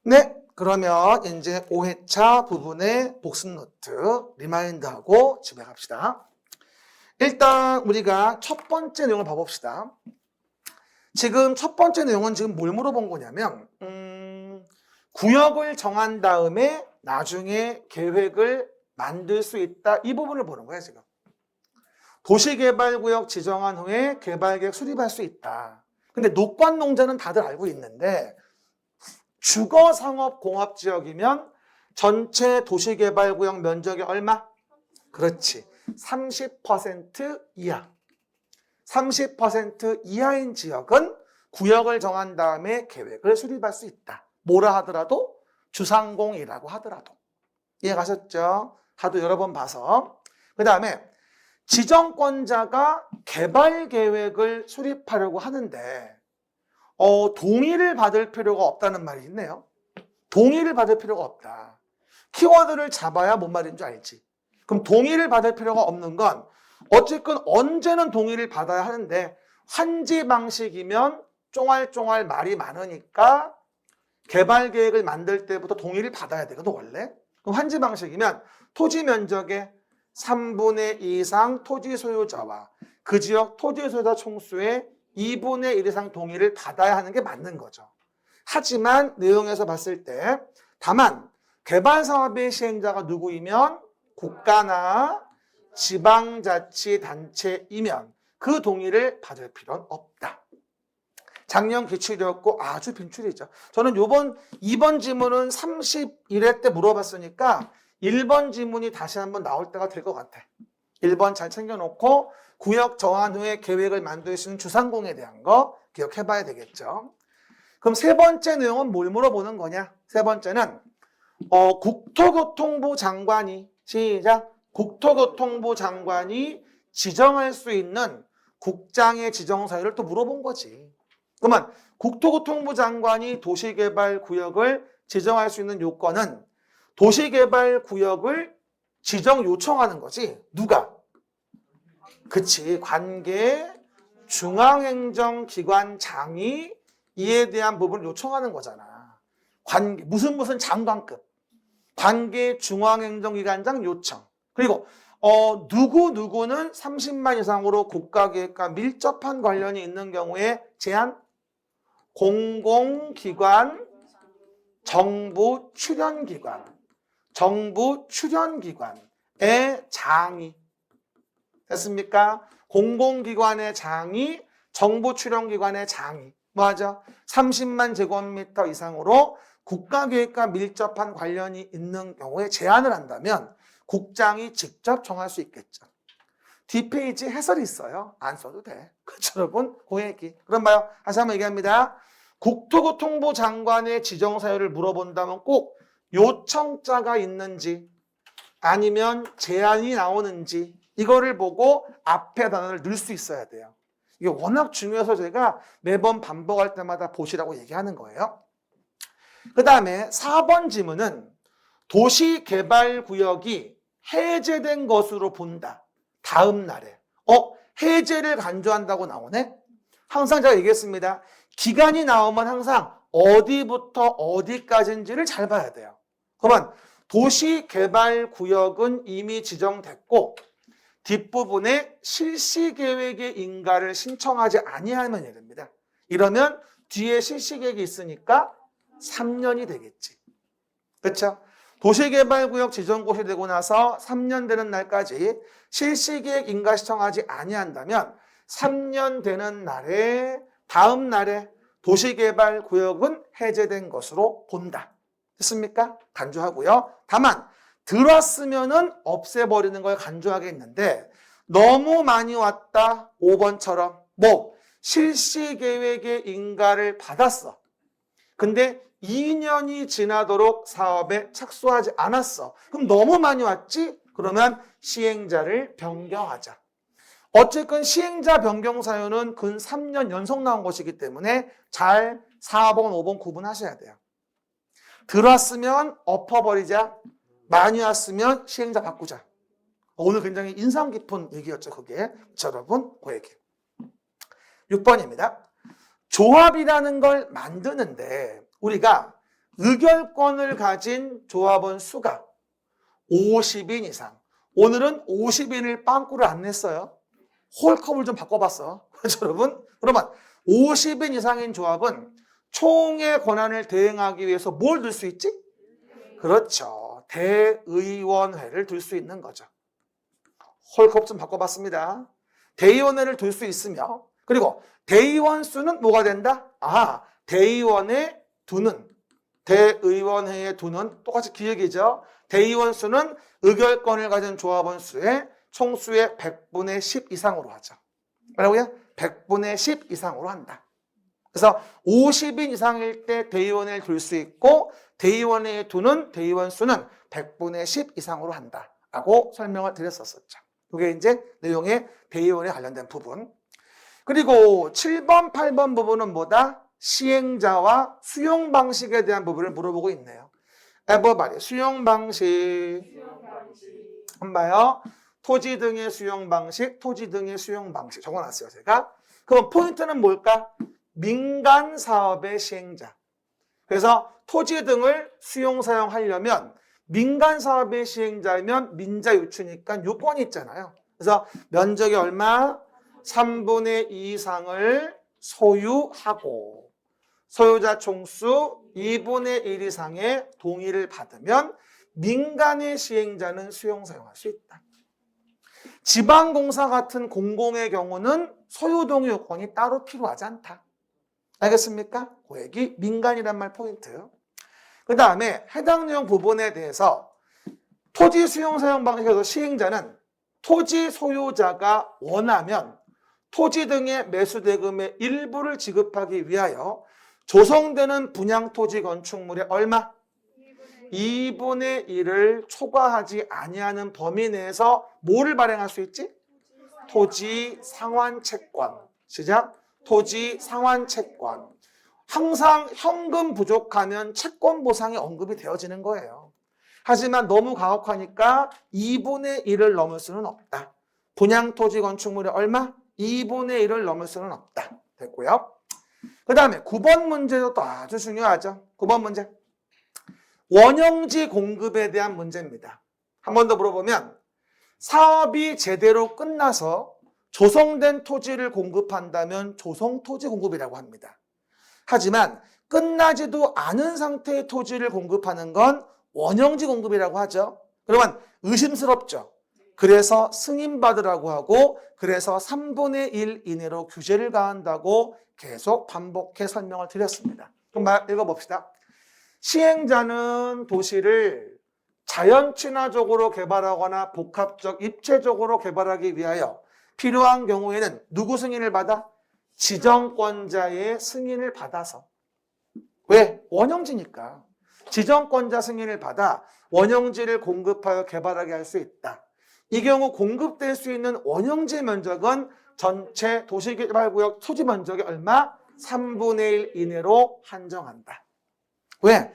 네, 그러면 이제 5회차 부분의 복습 노트 리마인드하고 집에 갑시다. 일단 우리가 첫 번째 내용을 봐봅시다. 지금 첫 번째 내용은 지금 뭘 물어본 거냐면 구역을 정한 다음에 나중에 계획을 만들 수 있다, 이 부분을 보는 거야 지금. 도시개발구역 지정한 후에 개발계획 수립할 수 있다. 근데 녹관농자는 다들 알고 있는데 주거상업공업지역이면 전체 도시개발구역 면적이 얼마? 그렇지, 30% 이하. 30% 이하인 지역은 구역을 정한 다음에 계획을 수립할 수 있다. 뭐라 하더라도 주상공이라고 하더라도. 이해가셨죠? 하도 여러 번 봐서. 그 다음에 지정권자가 개발 계획을 수립하려고 하는데 동의를 받을 필요가 없다는 말이 있네요. 동의를 받을 필요가 없다. 키워드를 잡아야 뭔 말인지 알지. 그럼 동의를 받을 필요가 없는 건 어쨌든 언제는 동의를 받아야 하는데, 환지 방식이면 쫑알쫑알 말이 많으니까 개발 계획을 만들 때부터 동의를 받아야 되거든 원래. 그럼 환지 방식이면 토지 면적의 3분의 2 이상 토지 소유자와 그 지역 토지 소유자 총수의 2분의 1 이상 동의를 받아야 하는 게 맞는 거죠. 하지만 내용에서 봤을 때 다만 개발 사업의 시행자가 누구이면 국가나 지방자치단체이면 그 동의를 받을 필요는 없다. 작년 기출이었고 아주 빈출이죠. 저는 2번 지문은 31회 때 물어봤으니까 1번 지문이 다시 한번 나올 때가 될 것 같아. 1번 잘 챙겨놓고 구역 정한 후에 계획을 만들 수 있는 주상공에 대한 거 기억해봐야 되겠죠. 그럼 세 번째 내용은 뭘 물어보는 거냐? 세 번째는 국토교통부 장관이, 시작, 국토교통부 장관이 지정할 수 있는 국장의 지정 사유를 또 물어본 거지. 그러면 국토교통부 장관이 도시개발구역을 지정할 수 있는 요건은 도시개발구역을 지정 요청하는 거지. 누가? 그치, 관계 중앙행정기관장이 이에 대한 부분을 요청하는 거잖아. 관계 무슨 장관급, 관계 중앙행정기관장 요청. 그리고 누구는 30만 이상으로 국가계획과 밀접한 관련이 있는 경우에 제한, 공공기관, 정부 출연기관의 장이, 됐습니까? 공공기관의 장이, 정부 출연기관의 장이, 뭐하죠? 30만 제곱미터 이상으로 국가계획과 밀접한 관련이 있는 경우에 제한을 한다면 국장이 직접 정할 수 있겠죠. 뒷페이지 해설이 있어요. 안 써도 돼. 그렇죠, 여러분? 그 얘기. 그럼 봐요. 다시 한번 얘기합니다. 국토교통부 장관의 지정 사유를 물어본다면 꼭 요청자가 있는지 아니면 제한이 나오는지 이거를 보고 앞에 단어를 넣을 수 있어야 돼요. 이게 워낙 중요해서 제가 매번 반복할 때마다 보시라고 얘기하는 거예요. 그 다음에 4번 지문은 도시개발구역이 해제된 것으로 본다. 다음 날에. 해제를 간주한다고 나오네? 항상 제가 얘기했습니다. 기간이 나오면 항상 어디부터 어디까지인지를 잘 봐야 돼요. 그러면 도시개발구역은 이미 지정됐고 뒷부분에 실시계획의 인가를 신청하지 아니하면 이릅니다. 이러면 뒤에 실시계획이 있으니까 3년이 되겠지. 그렇죠? 도시개발구역 지정고시 되고 나서 3년 되는 날까지 실시계획 인가 신청하지 아니한다면 3년 되는 날에, 다음 날에 도시개발구역은 해제된 것으로 본다. 됐습니까? 간주하고요. 다만 들어왔으면은 없애버리는 걸 간주하겠는데 너무 많이 왔다, 5번처럼 실시계획의 인가를 받았어. 근데 2년이 지나도록 사업에 착수하지 않았어. 그럼 너무 많이 왔지? 그러면 시행자를 변경하자. 어쨌든 시행자 변경 사유는 근 3년 연속 나온 것이기 때문에 잘 4번, 5번 구분하셔야 돼요. 들어왔으면 엎어버리자. 많이 왔으면 시행자 바꾸자. 오늘 굉장히 인상 깊은 얘기였죠, 그게. 자, 여러분, 그 얘기. 6번입니다. 조합이라는 걸 만드는데 우리가 의결권을 가진 조합원 수가 50인 이상. 오늘은 50인을 빵꾸를 안 냈어요. 홀컵을 좀 바꿔봤어. 그렇죠, 여러분? 그러면 50인 이상인 조합은 총회 권한을 대행하기 위해서 뭘 들 수 있지? 그렇죠. 대의원회를 둘 수 있는 거죠. 홀컵 좀 바꿔봤습니다. 대의원회를 둘 수 있으며, 그리고 대의원 수는 뭐가 된다? 대의원에 두는, 대의원회에 두는 똑같이 기억이죠. 대의원 수는 의결권을 가진 조합원 수의 총수의 100분의 10 이상으로 하죠. 뭐라고요? 100분의 10 이상으로 한다. 그래서 50인 이상일 때 대의원회를 둘 수 있고, 대의원회에 두는 대의원 수는 100분의 10 이상으로 한다라고 설명을 드렸었죠. 이게 이제 내용의 대의원에 관련된 부분. 그리고 7번, 8번 부분은 뭐다? 시행자와 수용 방식에 대한 부분을 물어보고 있네요. everybody, 수용 방식. 한번 봐요. 토지 등의 수용 방식, 토지 등의 수용 방식 적어놨어요, 제가. 그럼 포인트는 뭘까? 민간 사업의 시행자. 그래서 토지 등을 수용 사용하려면 민간 사업의 시행자면 민자 유치니까 요건이 있잖아요. 그래서 면적이 얼마? 3분의 2 이상을 소유하고 소유자 총수 2분의 1 이상의 동의를 받으면 민간의 시행자는 수용 사용할 수 있다. 지방공사 같은 공공의 경우는 소유 동의 요건이 따로 필요하지 않다. 알겠습니까? 그 얘기 민간이란 말 포인트. 그 다음에 해당 내용 부분에 대해서 토지 수용 사용 방식에서 시행자는 토지 소유자가 원하면 토지 등의 매수 대금의 일부를 지급하기 위하여 조성되는 분양 토지 건축물의 얼마? 2분의 1을 초과하지 아니하는 범위 내에서 뭐를 발행할 수 있지? 토지 상환 채권. 시작. 토지 상환 채권. 항상 현금 부족하면 채권 보상이 언급이 되어지는 거예요. 하지만 너무 가혹하니까 2분의 1을 넘을 수는 없다. 분양 토지 건축물의 얼마? 2분의 1을 넘을 수는 없다. 됐고요. 그 다음에 9번 문제도 또 아주 중요하죠. 9번 문제. 원형지 공급에 대한 문제입니다. 한 번 더 물어보면 사업이 제대로 끝나서 조성된 토지를 공급한다면 조성토지 공급이라고 합니다. 하지만 끝나지도 않은 상태의 토지를 공급하는 건 원형지 공급이라고 하죠. 그러면 의심스럽죠. 그래서 승인받으라고 하고 그래서 3분의 1 이내로 규제를 가한다고 계속 반복해 설명을 드렸습니다. 그럼 읽어봅시다. 시행자는 도시를 자연 친화적으로 개발하거나 복합적 입체적으로 개발하기 위하여 필요한 경우에는 누구 승인을 받아? 지정권자의 승인을 받아서. 왜? 원형지니까. 지정권자 승인을 받아 원형지를 공급하여 개발하게 할 수 있다. 이 경우 공급될 수 있는 원형지 면적은 전체 도시개발구역 토지 면적의 얼마? 3분의 1 이내로 한정한다. 왜?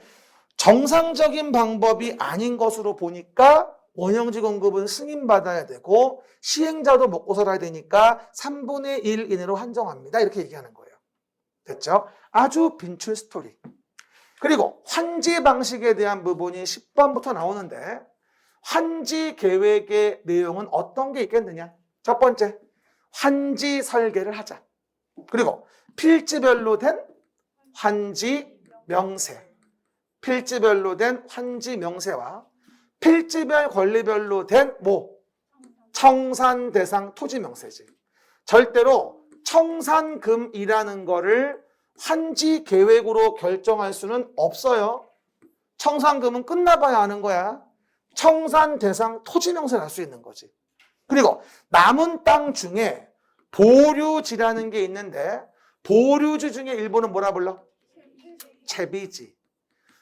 정상적인 방법이 아닌 것으로 보니까 원형지 공급은 승인받아야 되고 시행자도 먹고 살아야 되니까 3분의 1 이내로 한정합니다. 이렇게 얘기하는 거예요. 됐죠? 아주 빈출 스토리. 그리고 환지 방식에 대한 부분이 10번부터 나오는데 환지 계획의 내용은 어떤 게 있겠느냐? 첫 번째, 환지 설계를 하자. 그리고 필지별로 된 환지 명세. 필지별로 된 환지 명세와 필지별 권리별로 된 청산 대상 토지 명세지. 절대로 청산금이라는 거를 환지 계획으로 결정할 수는 없어요. 청산금은 끝나봐야 하는 거야. 청산 대상 토지 명세를 할 수 있는 거지. 그리고 남은 땅 중에 보류지라는 게 있는데 보류지 중에 일부는 뭐라 불러? 채비지.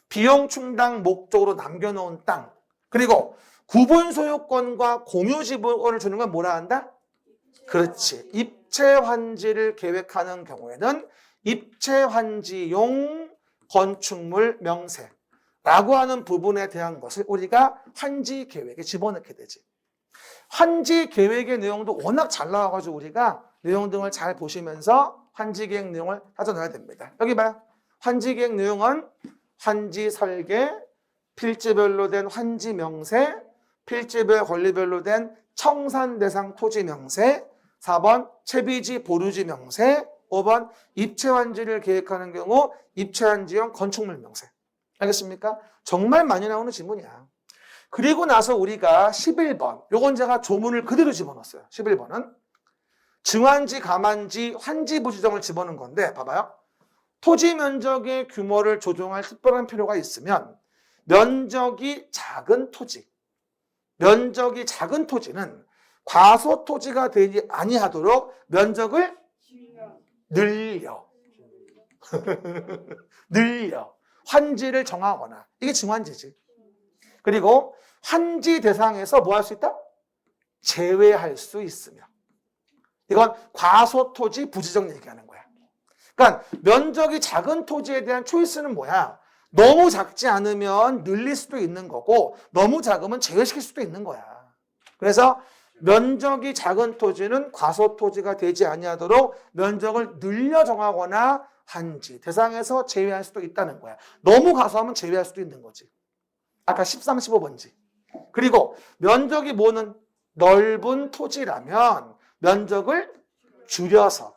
비용 충당 목적으로 남겨놓은 땅. 그리고 구분 소유권과 공유 지분권을 주는 건 뭐라 한다? 그렇지. 입체 환지를 계획하는 경우에는 입체 환지용 건축물 명세라고 하는 부분에 대한 것을 우리가 환지 계획에 집어넣게 되지. 환지 계획의 내용도 워낙 잘 나와가지고 우리가 내용 등을 잘 보시면서 환지 계획 내용을 찾아놔야 됩니다. 여기 봐요. 환지 계획 내용은 환지 설계, 필지별로 된 환지 명세, 필지별 권리별로 된 청산 대상 토지 명세, 4번 채비지 보류지 명세, 5번 입체환지를 계획하는 경우 입체환지형 건축물 명세. 알겠습니까? 정말 많이 나오는 지문이야. 그리고 나서 우리가 11번, 요건 제가 조문을 그대로 집어넣었어요. 11번은 증환지, 감환지, 환지 부지정을 집어넣은 건데 봐봐요. 토지 면적의 규모를 조정할 특별한 필요가 있으면 면적이 작은 토지는 과소 토지가 되지 아니하도록 면적을 늘려 환지를 정하거나, 이게 증환지지. 그리고 환지 대상에서 뭐 할 수 있다? 제외할 수 있으며, 이건 과소 토지 부지정 얘기하는 거야. 그러니까 면적이 작은 토지에 대한 초이스는 뭐야? 너무 작지 않으면 늘릴 수도 있는 거고 너무 작으면 제외시킬 수도 있는 거야. 그래서 면적이 작은 토지는 과소 토지가 되지 아니하도록 면적을 늘려 정하거나 환지 대상에서 제외할 수도 있다는 거야. 너무 과소하면 제외할 수도 있는 거지. 아까 13, 15번지. 그리고 면적이 뭐는 넓은 토지라면 면적을 줄여서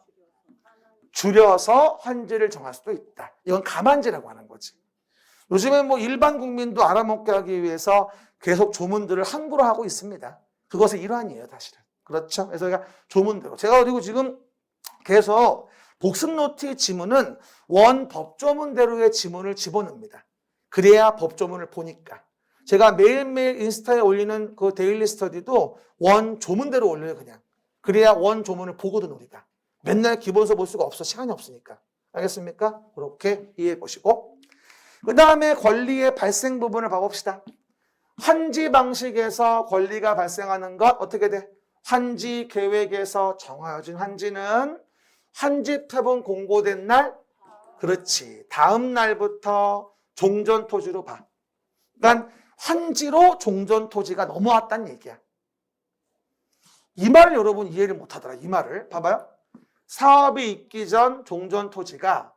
환지를 정할 수도 있다. 이건 감환지라고 하는 거지. 요즘에 뭐 일반 국민도 알아먹게 하기 위해서 계속 조문들을 한글로 하고 있습니다. 그것의 일환이에요, 사실은. 그렇죠? 그래서 제가 조문대로. 제가 그리고 지금 계속 복습 노트의 지문은 원 법조문대로의 지문을 집어넣습니다. 그래야 법조문을 보니까. 제가 매일매일 인스타에 올리는 그 데일리 스터디도 원 조문대로 올려요, 그냥. 그래야 원 조문을 보거든, 우리가. 맨날 기본서 볼 수가 없어. 시간이 없으니까. 알겠습니까? 그렇게 이해해 보시고. 그 다음에 권리의 발생 부분을 봐봅시다. 환지 방식에서 권리가 발생하는 것 어떻게 돼? 환지 계획에서 정하여진 환지는 환지 표본 공고된 날, 그렇지, 다음 날부터 종전 토지로 봐. 그러니까 환지로 종전 토지가 넘어왔다는 얘기야. 이 말을 여러분 이해를 못하더라. 이 말을 봐봐요. 사업이 있기 전 종전 토지가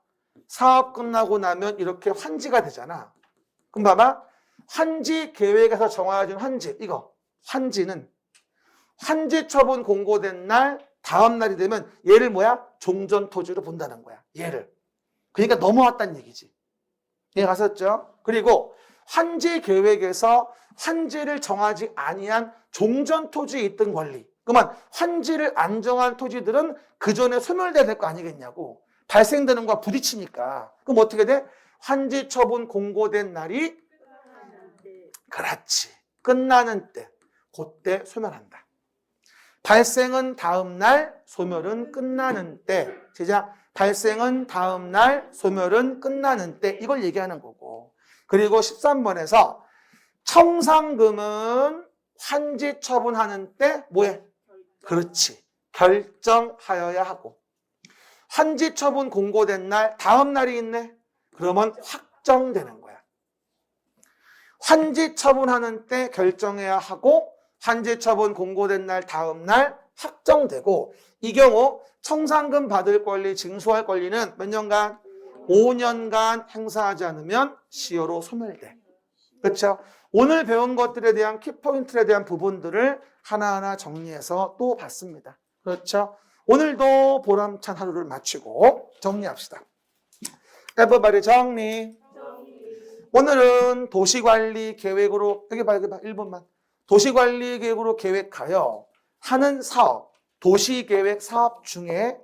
사업 끝나고 나면 이렇게 환지가 되잖아. 그럼 봐봐. 환지 계획에서 정해진 환지, 이거 환지는 환지 처분 공고된 날 다음 날이 되면 얘를 뭐야? 종전 토지로 본다는 거야. 얘를. 그러니까 넘어왔다는 얘기지. 이해 가셨죠? 그리고 환지 계획에서 환지를 정하지 아니한 종전 토지에 있던 권리. 그러면 환지를 안 정한 토지들은 그 전에 소멸돼야 될 거 아니겠냐고. 발생되는 거와 부딪히니까. 그럼 어떻게 돼? 환지 처분 공고된 날이 그렇지. 끝나는 때. 그때 소멸한다. 발생은 다음 날, 소멸은 끝나는 때. 제자, 발생은 다음 날, 소멸은 끝나는 때. 이걸 얘기하는 거고. 그리고 13번에서 청산금은 환지 처분하는 때 뭐해? 그렇지. 결정하여야 하고. 환지 처분 공고된 날, 다음 날이 있네. 그러면 확정되는 거야. 환지 처분하는 때 결정해야 하고 환지 처분 공고된 날 다음 날 확정되고, 이 경우 청산금 받을 권리, 징수할 권리는 몇 년간? 5년간 행사하지 않으면 시효로 소멸돼. 그렇죠? 오늘 배운 것들에 대한 키포인트에 대한 부분들을 하나하나 정리해서 또 봤습니다. 그렇죠? 오늘도 보람찬 하루를 마치고 정리합시다. everybody 정리. 오늘은 도시관리 계획으로, 여기 봐, 1분만. 도시관리 계획으로 계획하여 하는 사업, 도시계획 사업 중에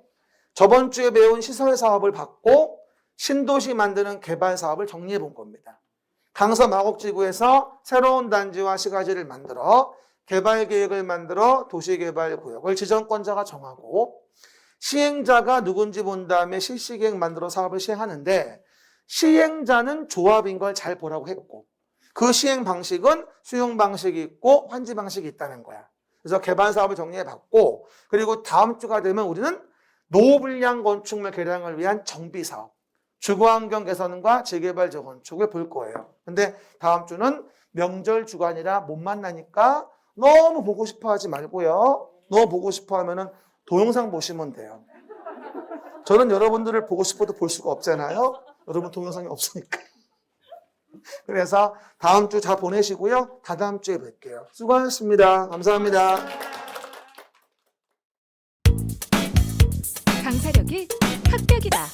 저번 주에 배운 시설 사업을 받고 신도시 만드는 개발 사업을 정리해 본 겁니다. 강서 마곡지구에서 새로운 단지와 시가지를 만들어 개발 계획을 만들어 도시개발구역을 지정권자가 정하고 시행자가 누군지 본 다음에 실시계획 만들어 사업을 시행하는데, 시행자는 조합인 걸 잘 보라고 했고, 그 시행 방식은 수용 방식이 있고 환지 방식이 있다는 거야. 그래서 개발 사업을 정리해 봤고, 그리고 다음 주가 되면 우리는 노후불량 건축물 개량을 위한 정비 사업, 주거환경 개선과 재개발 재건축을 볼 거예요. 근데 다음 주는 명절 주간이라 못 만나니까 너무 보고 싶어 하지 말고요. 너무 보고 싶어 하면은 동영상 보시면 돼요. 저는 여러분들을 보고 싶어도 볼 수가 없잖아요. 여러분 동영상이 없으니까. 그래서 다음 주 잘 보내시고요. 다다음 주에 뵐게요. 수고하셨습니다. 감사합니다. 강사력이 합격이다.